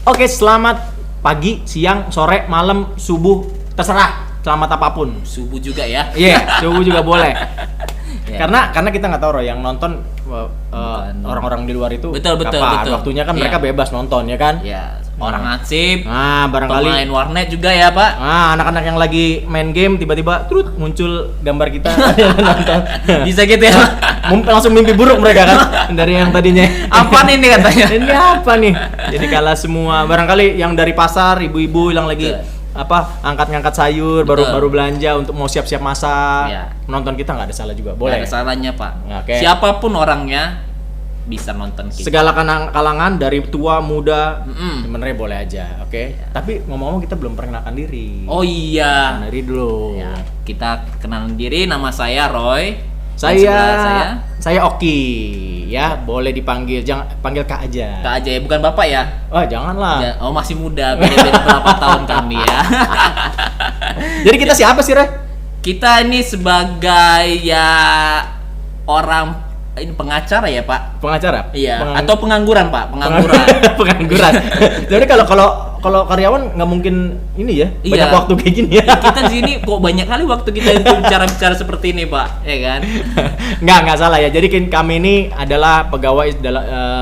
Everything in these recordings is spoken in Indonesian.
Oke, selamat pagi, siang, sore, malam, subuh, terserah. Selamat apapun. Subuh juga ya. Iya, subuh juga boleh. Ya. Karena kita nggak tahu Roy, yang nonton orang-orang di luar itu Betul. waktunya kan mereka bebas nonton ya kan. Ya, orang ansip. Barangkali pemain warnet juga ya, Pak. anak-anak yang lagi main game tiba-tiba muncul gambar kita nonton. Bisa gitu ya. Langsung mimpi buruk mereka kan dari yang tadinya. Apa nih katanya? Ini apa nih? Jadi kalah semua. Barangkali yang dari pasar, ibu-ibu yang lagi angkat-ngangkat sayur, baru belanja untuk mau siap-siap masak. Ya. Menonton kita nggak ada salah juga. Boleh. Nggak ada salahnya, Pak. Oke. Siapapun orangnya bisa nonton kita. Segala kalangan dari tua muda sebenarnya boleh aja, oke? Ya. Tapi ngomong-ngomong kita belum perkenalkan diri. Oh iya. Kenalkan diri dulu. Ya, kita kenalan diri, nama saya Roy. Dan Saya sebelah Oki, ya boleh dipanggil, jangan panggil Kak aja. Kak aja ya, bukan Bapak ya? Oh janganlah. Oh masih muda, beda-beda berapa tahun kami ya. Jadi kita siapa sih, Re? Kita ini sebagai ya orang ini pengacara ya, Pak? Pengacara? Iya. Atau pengangguran, Pak? Pengangguran. Pengangguran. Jadi kalau karyawan nggak mungkin ini ya, banyak Iya. waktu kayak gini ya. Kita di sini kok banyak kali waktu kita untuk bicara seperti ini, Pak, ya kan? Nggak salah ya. Jadi kami ini adalah pegawai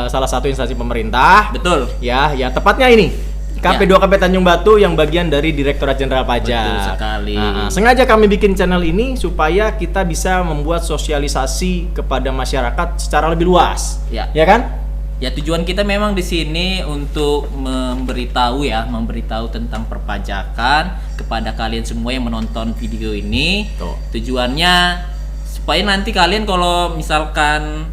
salah satu instansi pemerintah. Betul. Ya tepatnya ini KP2KP Tanjung Batu yang bagian dari Direktorat Jenderal Pajak. Betul sekali. Sengaja kami bikin channel ini supaya kita bisa membuat sosialisasi kepada masyarakat secara lebih luas. Ya. Ya kan? Ya tujuan kita memang di sini untuk memberitahu tentang perpajakan kepada kalian semua yang menonton video ini. Tuh. Tujuannya supaya nanti kalian kalau misalkan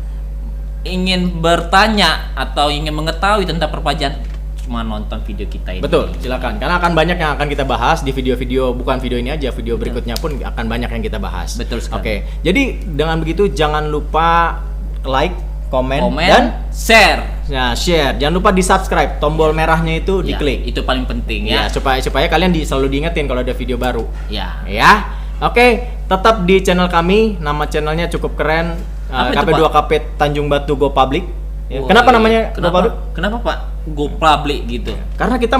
ingin bertanya atau ingin mengetahui tentang perpajakan cuma nonton video kita ini. Betul, silakan. Karena akan banyak yang akan kita bahas di video-video, bukan video ini aja, video berikutnya pun akan banyak yang kita bahas. Betul sekali. Oke. Jadi dengan begitu jangan lupa like, komen dan share. Nah, share. Jangan lupa di-subscribe, tombol merahnya itu Ya, diklik. itu paling penting Ya, ya. supaya kalian selalu diingetin kalau ada video baru. Ya. Ya. Oke, tetap di channel kami. Nama channelnya cukup keren. Apa itu, KP2KP Tanjung Batu Go Public. Ya. Oh, Kenapa iya. namanya Go Public? Kenapa, Pak? Go public gitu. Karena kita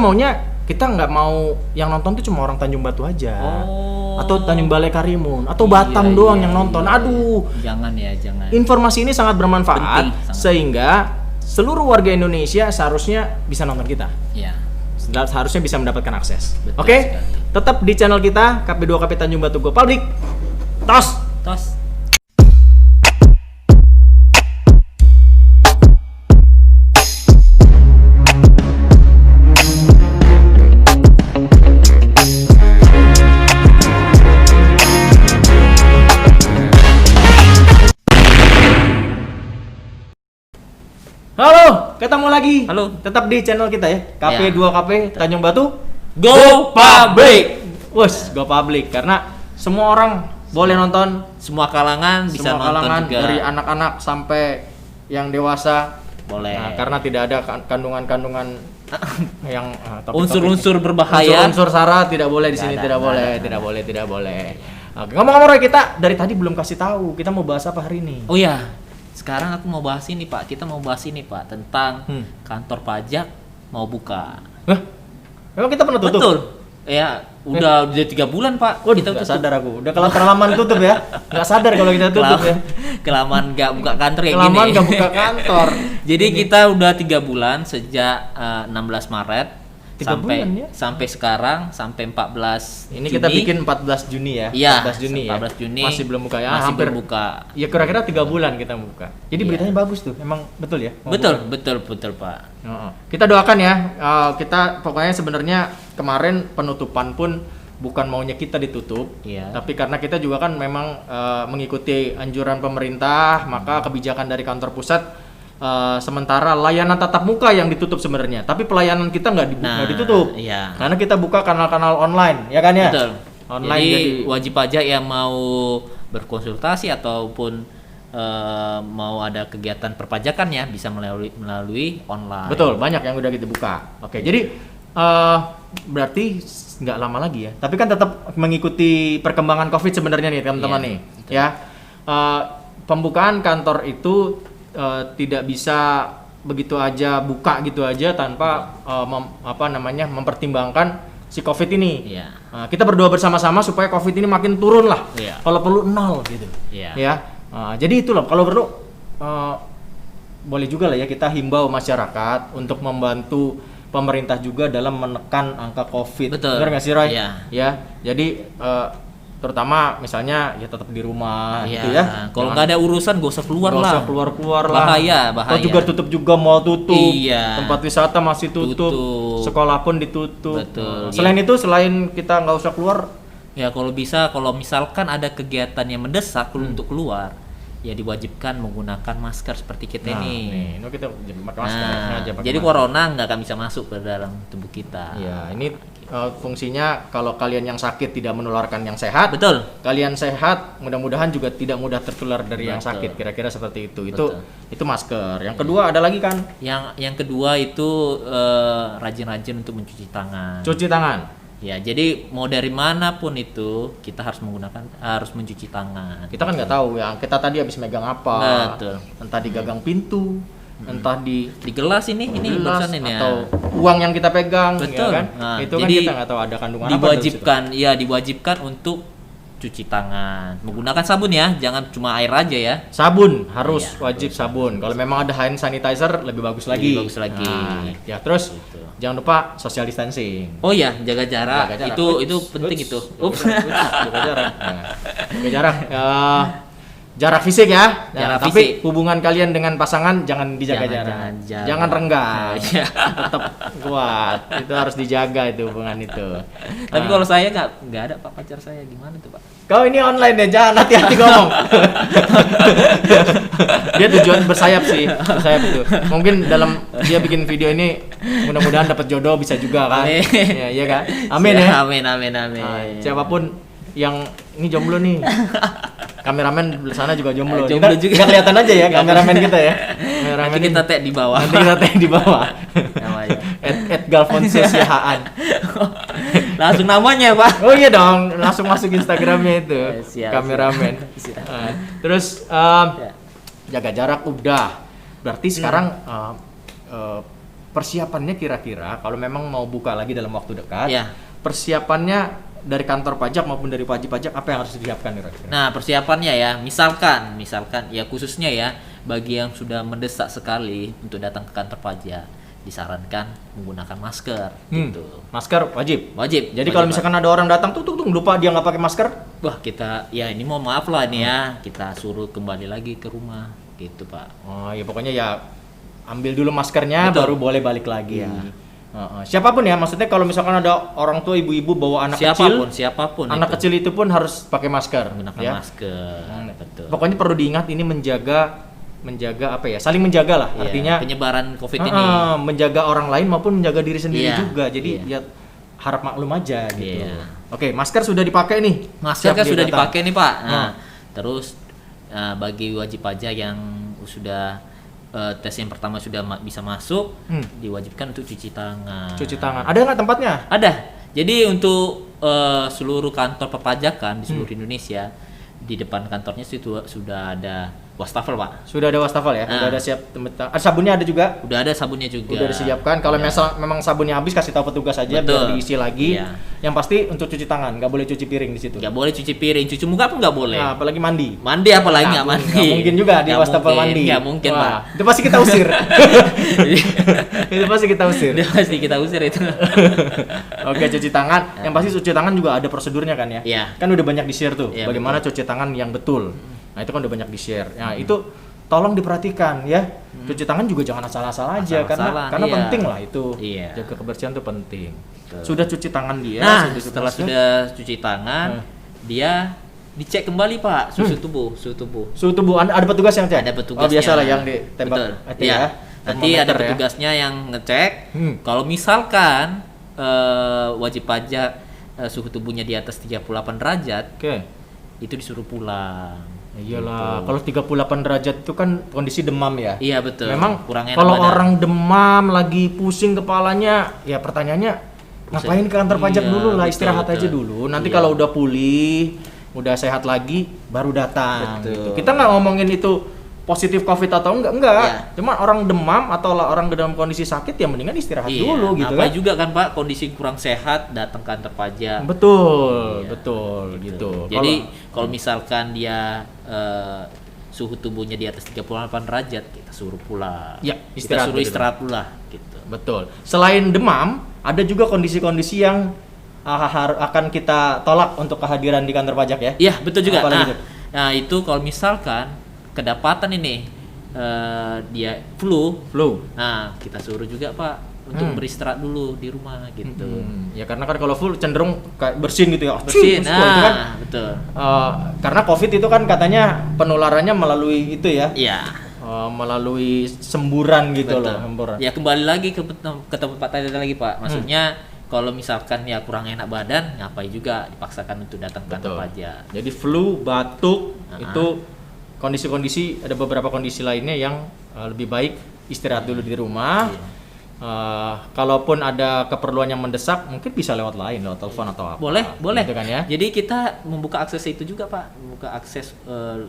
nggak mau yang nonton tuh cuma orang Tanjung Batu aja. Oh. Atau Tanjung Balai Karimun atau Iya, Batam doang yang iya, nonton. iya. Aduh. Jangan. Informasi ini sangat bermanfaat Penting, sangat. sehingga seluruh warga Indonesia seharusnya bisa nonton kita. Ya. Seharusnya bisa mendapatkan akses. Betul Oke? sekali. Tetap di channel kita KP2KP Tanjung Batu Go Public. Tos. Halo, ketemu lagi. Halo. Tetap di channel kita ya. KP2KP Tanjung Batu Go public. Wes, Go Public karena semua orang boleh nonton, Semua kalangan bisa semua nonton kalangan juga. dari anak-anak sampai yang dewasa. Boleh. Nah, karena tidak ada kandungan-kandungan yang Unsur-unsur berbahaya. unsur sara tidak boleh di sini, tidak boleh. Oke, ngomong-ngomong Roy, kita dari tadi belum kasih tahu kita mau bahas apa hari ini. Oh ya, sekarang aku mau bahas ini, Pak. Kita mau bahas ini, Pak, tentang kantor pajak mau buka. Hah? Memang kita pernah tutup? Betul. Ya, udah 3 bulan, Pak. Oh, Kita nggak sadar aku. Udah kelamaan tutup ya. Nggak sadar kalau kita tutup ya. Kelamaan nggak buka kantor kayak Kelamaan gini. nggak buka kantor. Jadi kita udah 3 bulan sejak 16 Maret 3 sampai bulan ya? sampai sekarang sampai 14 Ini Juni. kita bikin 14 Juni ya. Iya, 14 Juni ya. 14 Juni. Masih belum buka ya. Masih Hampir belum buka. Ya kira-kira 3 bulan kita buka. Jadi Iya. beritanya bagus tuh. Emang betul ya? Mau Betul, Pak. buka. Kita doakan ya. Kita pokoknya sebenarnya kemarin penutupan pun bukan maunya kita ditutup. Iya. Tapi karena kita juga kan memang mengikuti anjuran pemerintah, maka kebijakan dari kantor pusat sementara layanan tatap muka yang ditutup sebenarnya, tapi pelayanan kita nggak ditutup. Iya. Karena kita buka kanal-kanal online, ya kan ya? Betul. Online jadi jadi wajib pajak yang mau berkonsultasi ataupun mau ada kegiatan perpajakan ya bisa melalui online. betul, banyak yang udah kita buka. Oke, jadi berarti nggak lama lagi ya. Tapi kan tetap mengikuti perkembangan COVID sebenarnya nih teman-teman Iya, nih, betul. ya. Pembukaan kantor itu tidak bisa begitu aja buka gitu aja tanpa mempertimbangkan si COVID ini. Iya. Nah, kita berdoa bersama-sama supaya COVID ini makin turun lah. Iya. Kalau perlu 0 gitu. Iya. Ya. Jadi itulah kalau perlu boleh juga lah ya kita himbau masyarakat untuk membantu pemerintah juga dalam menekan angka COVID. Betul. Benar nggak sih, Roy? Iya. Ya. Jadi terutama misalnya ya tetap di rumah Iya. gitu ya. Kalau nggak ada urusan gak usah keluar Nggak lah. usah keluar-keluar lah. Bahaya. Atau juga tutup juga, mall tutup. Iya. Tempat wisata masih tutup. Tutup. Sekolah pun ditutup. Betul. Selain itu, selain kita nggak usah keluar, Ya kalau bisa, kalau misalkan ada kegiatan yang mendesak untuk keluar, ya diwajibkan menggunakan masker seperti kita ini. Ini kita pakai masker. Nah, sengaja pakai jadi masker. corona nggak akan bisa masuk ke dalam tubuh kita. Ya, ini fungsinya kalau kalian yang sakit tidak menularkan yang sehat. Betul. Kalian sehat, mudah-mudahan juga tidak mudah tertular dari yang Betul. sakit. Kira-kira seperti itu. Betul. Itu masker. Yang kedua ada lagi kan? Yang kedua itu rajin-rajin untuk mencuci tangan. Cuci tangan. Ya, jadi mau dari manapun itu kita harus mencuci tangan. Kita kan nggak tahu ya. Kita tadi habis megang apa? Betul. Entah di gagang pintu, entah di Di gelas ini gelas, barusan ini atau ya. uang yang kita pegang, Betul. ya kan? Nah, Itu kan jadi kita nggak tahu ada kandungan apa. dalam situ. Diwajibkan untuk cuci tangan. Menggunakan sabun ya, jangan cuma air aja ya. Sabun harus Iya, wajib sabun. Kalau memang ada hand sanitizer lebih bagus lagi. Lebih bagus lagi. Nah, ya terus Gitu. jangan lupa social distancing. Oh ya, jaga jarak. Jaga jarak. Itu Ups, penting ups, itu. Ups, jaga jarak. Nah, jaga jarak. Jarak fisik ya. Jarak tapi fisik. hubungan kalian dengan pasangan jangan dijaga jarak. Jangan renggang. Iya. Tetap kuat. Itu harus dijaga itu hubungan itu. Tapi kalau saya nggak ada Pak, pacar saya gimana tuh Pak? Kau ini online deh, jangan hati-hati ngomong. Dia tujuan bersayap sih, bersayap itu. Mungkin dalam dia bikin video ini mudah-mudahan dapat jodoh bisa juga kan. Amin. Ya, iya kan? Amin ya. Amin. Nah, siapapun yang ini jomblo nih. Kameramen di sana juga jomblo. Jomblo Kita juga. nggak kelihatan aja ya kameramen kita ya. Kameramen Nanti kita tag di bawah. Nanti kita tag di bawah. Namanya. @galfonso Sihaan. Langsung namanya Pak. Oh iya dong, langsung masuk Instagramnya itu. Siap, kameramen. siap. Terus Ya. jaga jarak udah. Berarti sekarang persiapannya kira-kira kalau memang mau buka lagi dalam waktu dekat, Ya. persiapannya dari kantor pajak maupun dari wajib pajak apa yang harus disiapkan kira-kira? Nah, persiapannya ya, misalkan ya khususnya ya bagi yang sudah mendesak sekali untuk datang ke kantor pajak, disarankan menggunakan masker gitu. Masker wajib. Wajib. Jadi kalau misalkan ada orang datang tuh lupa dia nggak pakai masker, wah, kita ya ini mau maaf lah nih ya, kita suruh kembali lagi ke rumah gitu, Pak. oh ya pokoknya ya ambil dulu maskernya Betul. baru boleh balik lagi. Iya. Siapapun ya, maksudnya kalau misalkan ada orang tua ibu-ibu bawa anak Siapapun anak itu. kecil itu pun harus pakai masker. Menggunakan ya. masker. Betul. Pokoknya perlu diingat ini menjaga apa ya? Saling menjaga lah. Iya, Artinya penyebaran Covid ini. menjaga orang lain maupun menjaga diri sendiri Iya, juga. Jadi iya. ya harap maklum aja gitu. Iya. Oke, masker sudah dipakai nih. Masker Siap kan dia sudah datang. dipakai nih Pak. Nah, Nah. terus bagi wajib pajak yang sudah tes yang pertama sudah bisa masuk, diwajibkan untuk cuci tangan. Cuci tangan. Ada nggak tempatnya? Ada. Jadi untuk seluruh kantor perpajakan di seluruh Indonesia, di depan kantornya situ sudah ada wastafel Pak. Sudah ada wastafel ya? Nah. Sudah ada siap tempat. Sabunnya ada juga? Udah ada sabunnya juga. Udah disiapkan. Kalau Iya. memang sabunnya habis kasih tahu petugas aja Betul. biar diisi lagi. Iya. Yang pasti untuk cuci tangan, nggak boleh cuci piring di situ. Nggak boleh cuci piring, cuci muka pun nggak boleh. Nah, apalagi mandi. Mandi apalagi nggak mandi. Nggak mungkin juga di Nggak wastafel mungkin, mandi. nggak mungkin Wah, Pak. itu pasti kita usir. Itu pasti kita usir. Udah pasti kita usir itu. Oke, cuci tangan. Yang pasti cuci tangan juga ada prosedurnya kan ya? Iya. Kan udah banyak di-share tuh. Iya, Bagaimana cuci tangan yang betul. Nah, itu kan udah banyak di-share. Nah, itu tolong diperhatikan ya. Cuci tangan juga jangan asal-asal aja Asal-asalan, karena iya. penting lah itu. Iya. Jaga kebersihan tuh penting. Betul. Sudah cuci tangan dia, Nah, sudah setelah cuci- sudah cuci tangan, dia dicek kembali Pak suhu tubuh. suhu tubuh ada petugas yang cek. Ada petugasnya. Oh, biasa lah yang ditembak. Betul. itu Iya. ya. Nanti ada Termometer ya. petugasnya yang ngecek. Kalau misalkan wajib pajak suhu tubuhnya di atas 38 derajat, Oke. itu disuruh pulang. Iyalah, kalau 38 derajat itu kan kondisi demam ya. Iya betul. Memang kurang enak kalau badan. orang demam lagi pusing kepalanya, ya pertanyaannya ngapain ke kantor pajak Iya, dulu lah, betul, istirahat betul. aja dulu. Nanti Iya. kalau udah pulih, udah sehat lagi, baru datang. Betul. Gitu. Kita nggak ngomongin itu positif COVID atau enggak. Iya. Cuma orang demam atau orang dalam kondisi sakit ya mendingan istirahat dulu gitu Apa kan. juga kan Pak, kondisi kurang sehat datang ke kantor pajak. Betul, Iya, betul gitu. Jadi kalau misalkan dia suhu tubuhnya di atas 38 derajat, kita suruh pulang. Ya, Kita istirahat suruh begitu. istirahat pula gitu. Betul. Selain demam, ada juga kondisi-kondisi yang akan kita tolak untuk kehadiran di kantor pajak ya. Iya, betul juga. Apalagi tuh? Nah, itu kalau misalkan kedapatan ini dia flu. Nah, kita suruh juga Pak untuk beristirahat dulu di rumah gitu. Ya karena kan kalau full cenderung kayak bersin gitu ya. Bersin. Itu kan Betul. karena COVID itu kan katanya penularannya melalui itu ya. Iya. Melalui semburan gitu Betul. loh, semburan. Ya kembali lagi ke tempat tadi lagi Pak. Maksudnya kalau misalkan ya kurang enak badan, ngapain juga dipaksakan untuk datang ke kantor Betul. pajak. Jadi flu, batuk itu kondisi-kondisi, ada beberapa kondisi lainnya yang lebih baik istirahat dulu di rumah. Iya. Kalaupun ada keperluan yang mendesak, mungkin bisa lewat telepon atau apa. Boleh. Gitu kan ya. Jadi kita membuka akses itu juga Pak, membuka akses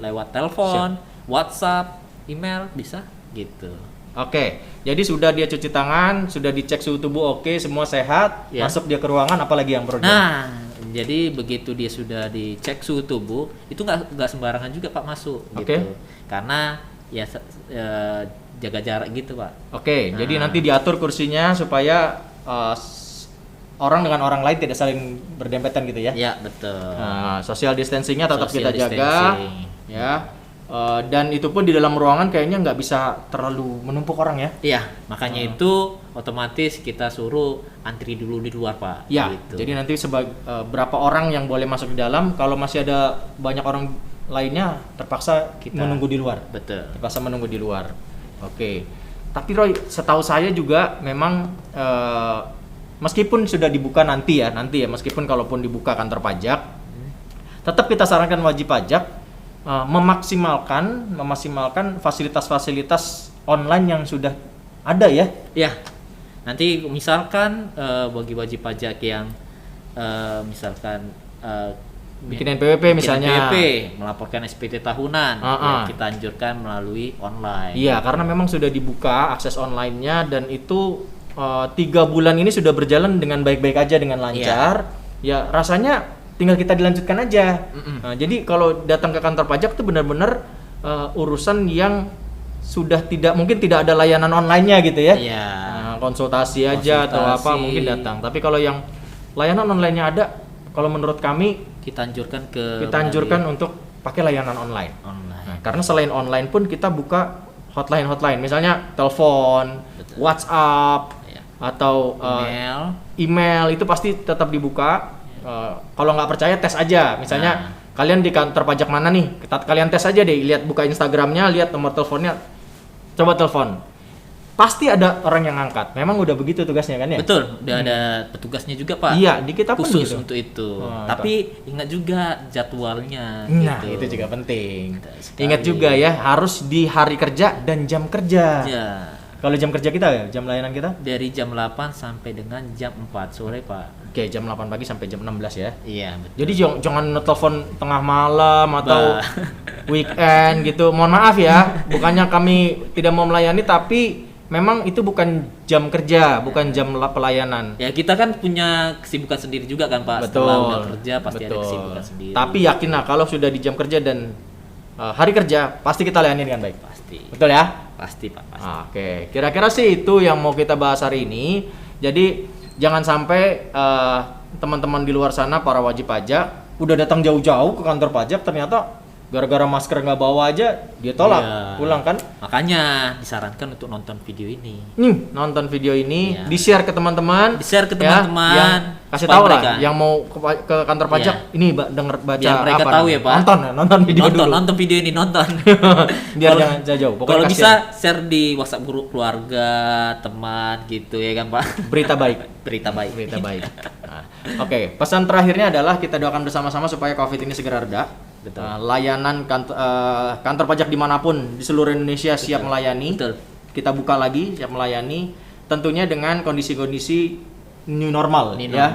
lewat telepon, WhatsApp, email bisa gitu. Oke, jadi sudah dia cuci tangan, sudah dicek suhu tubuh, oke, semua sehat, Ya. masuk dia ke ruangan, apalagi yang perlu. Nah, jadi begitu dia sudah dicek suhu tubuh, itu nggak sembarangan juga Pak masuk Oke. gitu. Karena ya jaga jarak gitu Pak. Oke, jadi nanti diatur kursinya supaya orang dengan orang lain tidak saling berdempetan gitu ya. Ya betul. Nah, social distancingnya tetap Social kita jaga, distancing. ya. Dan itu pun di dalam ruangan kayaknya nggak bisa terlalu menumpuk orang ya. Iya, makanya itu otomatis kita suruh antri dulu di luar Pak. Ya, gitu. jadi nanti berapa orang yang boleh masuk di dalam, kalau masih ada banyak orang lainnya terpaksa menunggu di luar. Betul. Terpaksa menunggu di luar. Oke. Tapi Roy, setahu saya juga memang meskipun sudah dibuka nanti ya, meskipun kalaupun dibuka kantor pajak, tetap kita sarankan wajib pajak memaksimalkan fasilitas-fasilitas online yang sudah ada ya. Ya, nanti misalkan bagi wajib pajak yang misalkan Bikin NPWP misalnya. NPWP, melaporkan SPT tahunan, ya, kita anjurkan melalui online. Iya, karena memang sudah dibuka akses online-nya dan itu 3 bulan ini sudah berjalan dengan baik-baik aja, dengan lancar. Ya, rasanya tinggal kita dilanjutkan aja. Nah, jadi kalau datang ke kantor pajak itu benar-benar urusan yang sudah mungkin tidak ada layanan online-nya gitu ya. Iya. Konsultasi aja atau apa mungkin datang. Tapi kalau yang layanan online-nya ada, kalau menurut kami kita anjurkan untuk pakai layanan online. Online. Nah, karena selain online pun kita buka hotline, misalnya telepon, WhatsApp, atau email itu pasti tetap dibuka. Kalau nggak percaya tes aja, misalnya kalian di kantor pajak mana nih, kalian tes aja deh, lihat buka Instagramnya, lihat nomor teleponnya, coba telepon, pasti ada orang yang ngangkat. Memang udah begitu tugasnya kan ya? Betul, udah ada petugasnya juga Pak. Iya, di kita pun khusus gitu. untuk itu. Tapi ingat juga jadwalnya. Nah, gitu. itu juga penting. Sekali. Ingat juga ya, harus di hari kerja dan jam kerja. Ya. Kalau jam kerja kita ya, jam layanan kita? Dari jam 8 sampai dengan jam 4 sore Pak. Oke, jam 8 pagi sampai jam 16 ya. Iya betul. Jadi jangan telepon tengah malam atau weekend gitu. Mohon maaf ya, bukannya kami tidak mau melayani, tapi memang itu bukan jam kerja, bukan jam pelayanan. Ya kita kan punya kesibukan sendiri juga kan Pak. Betul. Setelah udah kerja pasti ada kesibukan sendiri. Tapi yakinlah kalau sudah di jam kerja dan hari kerja pasti kita layani dengan baik. Pasti. Betul ya? Pasti Pak. Pasti. Oke, kira-kira sih itu yang mau kita bahas hari ini. Jadi jangan sampai teman-teman di luar sana, para wajib pajak, udah datang jauh-jauh ke kantor pajak, ternyata gara-gara masker nggak bawa aja dia tolak, pulang kan? Makanya disarankan untuk nonton video ini. Nonton video ini, di-share ke teman-teman, Di-share ke teman-teman. yang kasih tahu lah, yang mau ke kantor pajak, ini baca biar mereka apa tahu namanya? ya Pak. Nonton video dulu. Nonton video ini, nonton. Biar jangan jauh. Kalau bisa share di WhatsApp grup keluarga, teman gitu ya kan Pak. Berita baik. Berita baik. Nah, Oke, pesan terakhirnya adalah kita doakan bersama-sama supaya COVID ini segera reda. Layanan kantor pajak dimanapun di seluruh Indonesia siap melayani. Betul. Kita buka lagi, siap melayani. Tentunya dengan kondisi-kondisi new normal, ya.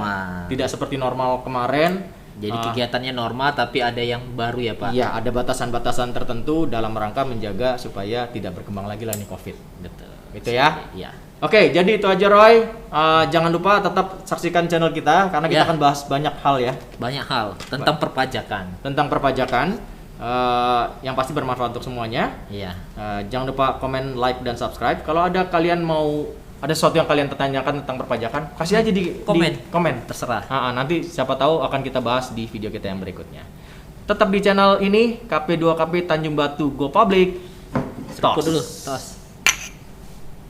Tidak seperti normal kemarin. Jadi kegiatannya normal tapi ada yang baru ya Pak? Iya, ada batasan-batasan tertentu dalam rangka menjaga supaya tidak berkembang lagi lah nih COVID. Betul. Gitu ya? Iya. Oke, jadi itu aja Roy. Jangan lupa tetap saksikan channel kita karena kita akan bahas banyak hal ya. Banyak hal tentang perpajakan. Tentang perpajakan yang pasti bermanfaat untuk semuanya. Iya. Jangan lupa komen, like, dan subscribe. Kalau ada kalian mau ada sesuatu yang kalian tanyakan tentang perpajakan, kasih aja di komen. Terserah. Nanti siapa tahu akan kita bahas di video kita yang berikutnya. Tetap di channel ini KP2KP Tanjung Batu Go Public. Tos dulu. Tos.